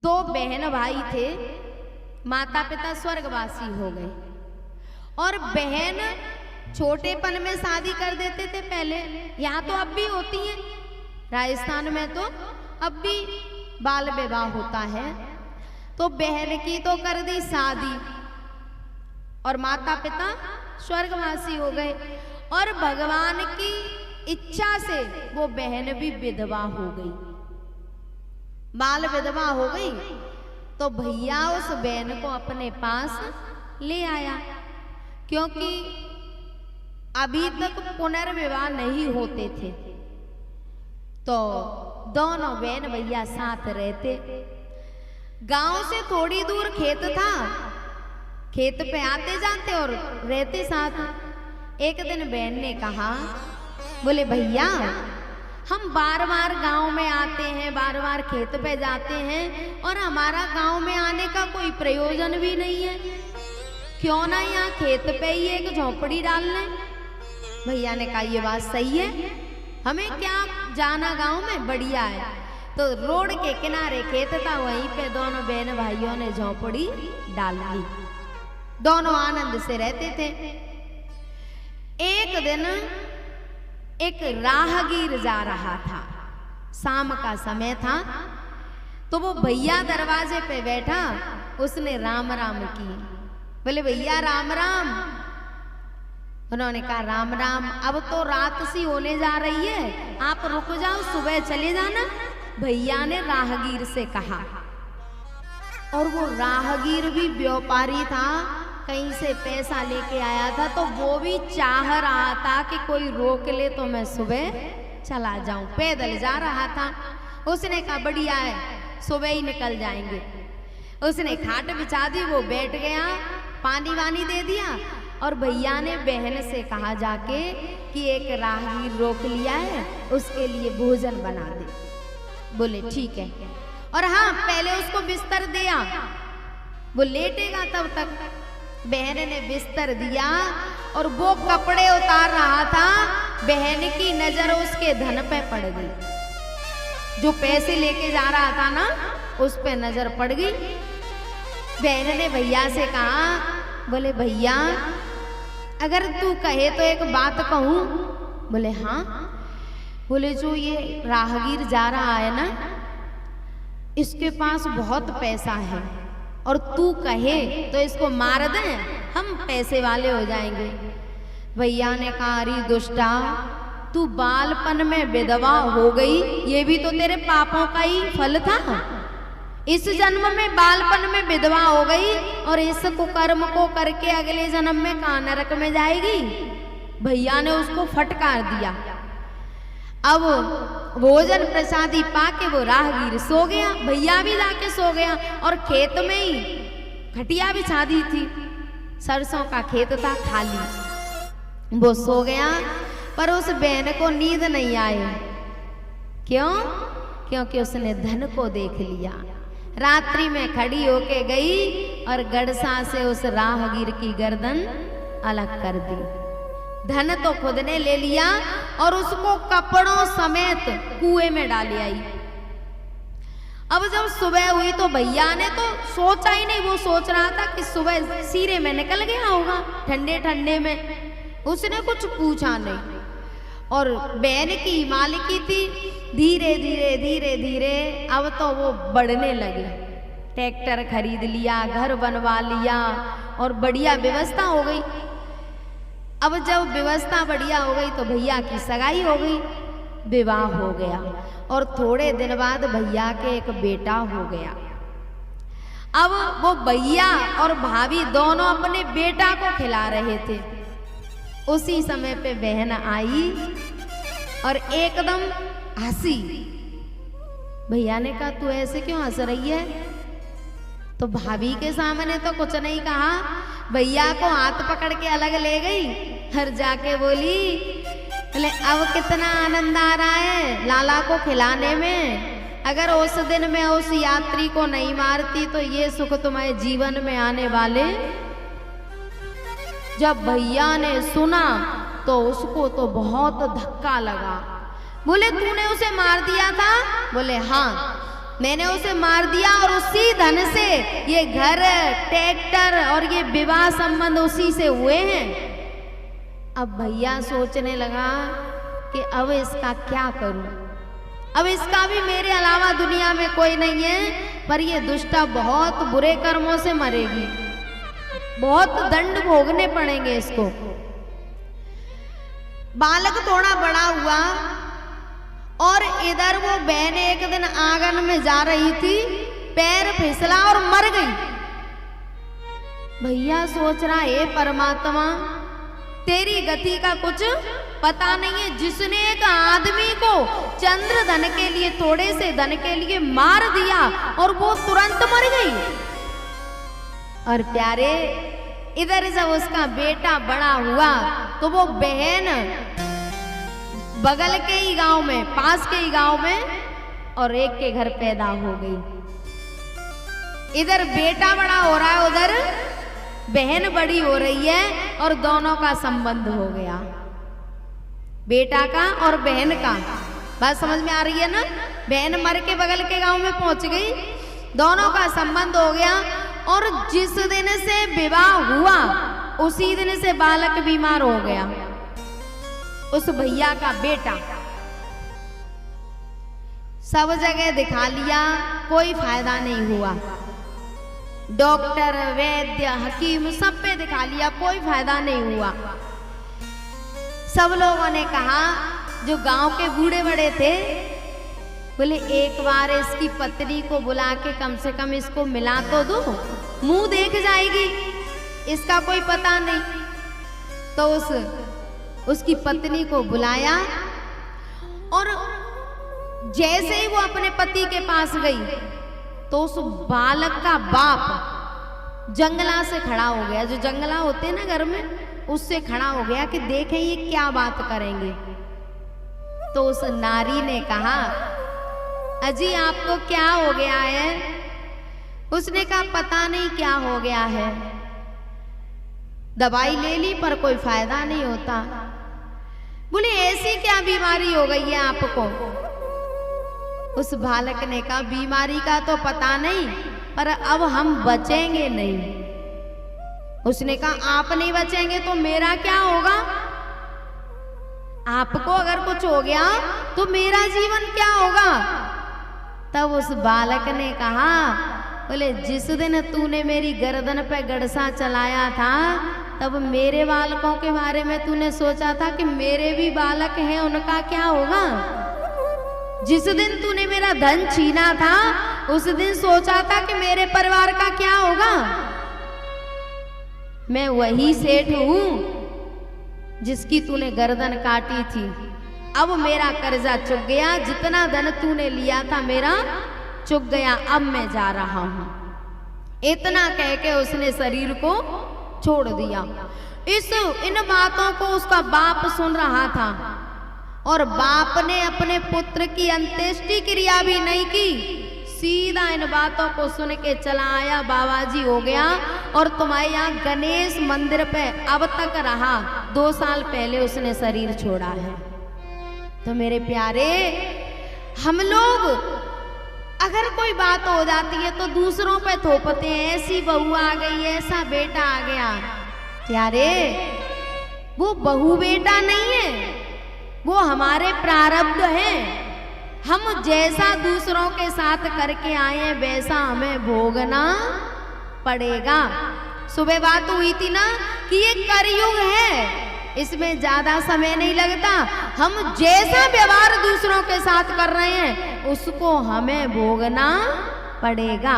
दो बहन भाई थे, माता पिता स्वर्गवासी हो गए और बहन छोटेपन में शादी कर देते थे पहले। यहाँ तो अब भी होती है, राजस्थान में तो अब भी बाल विवाह होता है। तो बहन की तो कर दी शादी और माता पिता स्वर्गवासी हो गए और भगवान की इच्छा से वो बहन भी विधवा हो गई, बाल विधवा हो गई। तो भैया उस बहन को अपने पास ले आया, क्योंकि अभी तक पुनर्विवाह नहीं होते थे। तो दोनों बहन भैया साथ रहते। गांव से थोड़ी दूर खेत था, खेत पे आते जाते और रहते साथ। एक दिन बहन ने कहा, बोले भैया हम बार बार गांव में आते हैं, बार बार खेत पे जाते हैं और हमारा गांव में आने का कोई प्रयोजन भी नहीं है, क्यों ना यहाँ खेत पे ही एक झोपड़ी डाल लें। भैया ने कहा ये बात सही है, हमें क्या जाना गांव में, बढ़िया है। तो रोड के किनारे खेत था, वहीं पे दोनों बहन भाइयों ने झोपड़ी डाल ली, दोनों आनंद से रहते थे। एक दिन एक राहगीर जा रहा था, शाम का समय था। तो वो भैया दरवाजे पे बैठा, उसने राम राम की। बोले भैया राम राम। उन्होंने कहा राम राम, अब तो रात सी होने जा रही है, आप रुक जाओ, सुबह चले जाना, भैया ने राहगीर से कहा। और वो राहगीर भी व्यापारी था, कहीं से पैसा लेके आया था, तो वो भी चाह रहा था कि कोई रोक ले तो मैं सुबह चला जाऊं। पैदल जा रहा था। उसने कहा बढ़िया है, सुबह ही निकल जाएंगे। उसने खाट बिछा दी, वो बैठ गया, पानी वानी दे दिया और भैया ने बहन से कहा जाके कि एक राहगीर रोक लिया है, उसके लिए भोजन बना दे। बोले ठीक है, और हाँ पहले उसको बिस्तर दिया, वो लेटेगा तब तक। बहन ने बिस्तर दिया और वो कपड़े उतार रहा था, बहन की नजर उसके धन पे पड़ गई। जो पैसे लेके जा रहा था ना, उस पे नजर पड़ गई। बहन ने भैया से कहा, बोले भैया अगर तू कहे तो एक बात कहूं। बोले हाँ। बोले जो ये राहगीर जा रहा है ना, इसके पास बहुत पैसा है और तू कहे तो इसको मार दें, हम पैसे वाले हो जाएंगे। भैया ने कहा अरे दुष्टा, तू बालपन में विधवा हो गई, ये भी तो तेरे पापों का ही फल था। इस जन्म में बालपन में विधवा हो गई और इस कुकर्म को करके अगले जन्म में कहाँ नरक में जाएगी। भैया ने उसको फटकार दिया। अब भोजन प्रसादी पाके वो राहगीर सो गया, भैया भी जाके सो गया और खेत में ही खटिया बिछा दी थी, सरसों का खेत था खाली। वो सो गया पर उस बहन को नींद नहीं आई। क्यों? क्योंकि उसने धन को देख लिया। रात्रि में खड़ी होके गई और गड़सा से उस राहगीर की गर्दन अलग कर दी। धन तो खुद ने ले लिया और उसको कपड़ों समेत कुएं में डाल आई। अब जब सुबह हुई तो भैया ने तो सोचा ही नहीं, वो सोच रहा था कि सुबह सीरे में निकल गया होगा ठंडे ठंडे में, उसने कुछ पूछा नहीं। और बहन की मालिकी थी, धीरे धीरे धीरे धीरे अब तो वो बढ़ने लगे। ट्रैक्टर खरीद लिया, घर बनवा लिया और बढ़िया व्यवस्था हो गई। अब जब व्यवस्था बढ़िया हो गई तो भैया की सगाई हो गई, विवाह हो गया और थोड़े दिन बाद भैया के एक बेटा हो गया। अब वो भैया और भाभी दोनों अपने बेटा को खिला रहे थे। उसी समय पे बहन आई और एकदम हंसी। भैया ने कहा तू ऐसे क्यों हंस रही है? तो भाभी के सामने तो कुछ नहीं कहा, भैया को हाथ पकड़ के अलग ले गई और जाके बोली, बोले अब कितना आनंद आ रहा है लाला को खिलाने में। अगर उस दिन में उस यात्री को नहीं मारती तो ये सुख तुम्हारे जीवन में आने वाले। जब भैया ने सुना तो उसको तो बहुत धक्का लगा। बोले तूने उसे मार दिया था? बोले हाँ। मैंने उसे मार दिया और उसी धन से ये घर, ट्रैक्टर और ये विवाह संबंध उसी से हुए हैं। अब भैया सोचने लगा कि अब इसका क्या करूं, अब इसका भी मेरे अलावा दुनिया में कोई नहीं है, पर ये दुष्टा बहुत बुरे कर्मों से मरेगी, बहुत दंड भोगने पड़ेंगे इसको। बालक थोड़ा बड़ा हुआ और इधर वो बहन एक दिन आंगन में जा रही थी, पैर फिसला और मर गई। भैया सोच रहा, हे परमात्मा तेरी गति का कुछ पता नहीं है, जिसने एक आदमी को चंद्र धन के लिए, थोड़े से धन के लिए मार दिया और वो तुरंत मर गई। और प्यारे इधर जब उसका बेटा बड़ा हुआ तो वो बहन बगल के ही गांव में, पास के ही गांव में और एक के घर पैदा हो गई। इधर बेटा बड़ा हो रहा है, उधर बहन बड़ी हो रही है और दोनों का संबंध हो गया, बेटा का और बहन का। बात समझ में आ रही है ना? बहन मर के बगल के गांव में पहुंच गई, दोनों का संबंध हो गया। और जिस दिन से विवाह हुआ उसी दिन से बालक बीमार हो गया, उस भैया का बेटा। सब जगह दिखा लिया, कोई फायदा नहीं हुआ, डॉक्टर, वैद्य, हकीम सब पे दिखा लिया, कोई फायदा नहीं हुआ। सब लोगों ने कहा, जो गांव के बूढ़े बड़े थे, बोले एक बार इसकी पत्नी को बुला के कम से कम इसको मिला तो दो, मुंह देख जाएगी, इसका कोई पता नहीं। तो उसकी पत्नी को बुलाया और जैसे ही वो अपने पति के पास गई तो उस बालक का बाप जंगला से खड़ा हो गया, जो जंगला होते हैं ना घर में, उससे खड़ा हो गया कि देखें ये क्या बात करेंगे। तो उस नारी ने कहा, अजी आपको क्या हो गया है? उसने कहा पता नहीं क्या हो गया है, दवाई ले ली पर कोई फायदा नहीं होता। बोले ऐसी क्या बीमारी हो गई है आपको? उस बालक ने कहा बीमारी का तो पता नहीं, पर अब हम बचेंगे नहीं। उसने कहा आप नहीं बचेंगे तो मेरा क्या होगा? आपको अगर कुछ हो गया तो मेरा जीवन क्या होगा? तब उस बालक ने कहा, बोले जिस दिन तूने मेरी गर्दन पे गड़सा चलाया था तब मेरे बालकों के बारे में तूने सोचा था कि मेरे भी बालक हैं, उनका क्या होगा? जिस दिन तूने मेरा धन छीना था उस दिन सोचा था कि मेरे परिवार का क्या होगा? मैं वही सेठ हूं जिसकी तूने गर्दन काटी थी। अब मेरा कर्जा चुक गया, जितना धन तूने लिया था मेरा चुक गया, अब मैं जा रहा हूं। इतना कह के उसने शरीर को छोड़ दिया। इन बातों को उसका बाप सुन रहा था और बाप ने अपने पुत्र की अंत्येष्टि क्रिया भी नहीं की, सीधा इन बातों को सुन के चला आया, बाबा जी हो गया और तुम्हारे यहाँ गणेश मंदिर पे अब तक रहा। 2 साल पहले उसने शरीर छोड़ा है। तो मेरे प्यारे, हम लोग अगर कोई बात हो जाती है तो दूसरों पे थोपते हैं, ऐसी बहू आ गई, ऐसा बेटा आ गया। प्यारे, वो बहू बेटा नहीं है, वो हमारे प्रारब्ध हैं। हम जैसा दूसरों के साथ करके आए हैं वैसा हमें भोगना पड़ेगा। सुबह बात हुई थी ना कि ये कलयुग है, इसमें ज्यादा समय नहीं लगता। हम जैसा व्यवहार दूसरों के साथ कर रहे हैं उसको हमें भोगना पड़ेगा।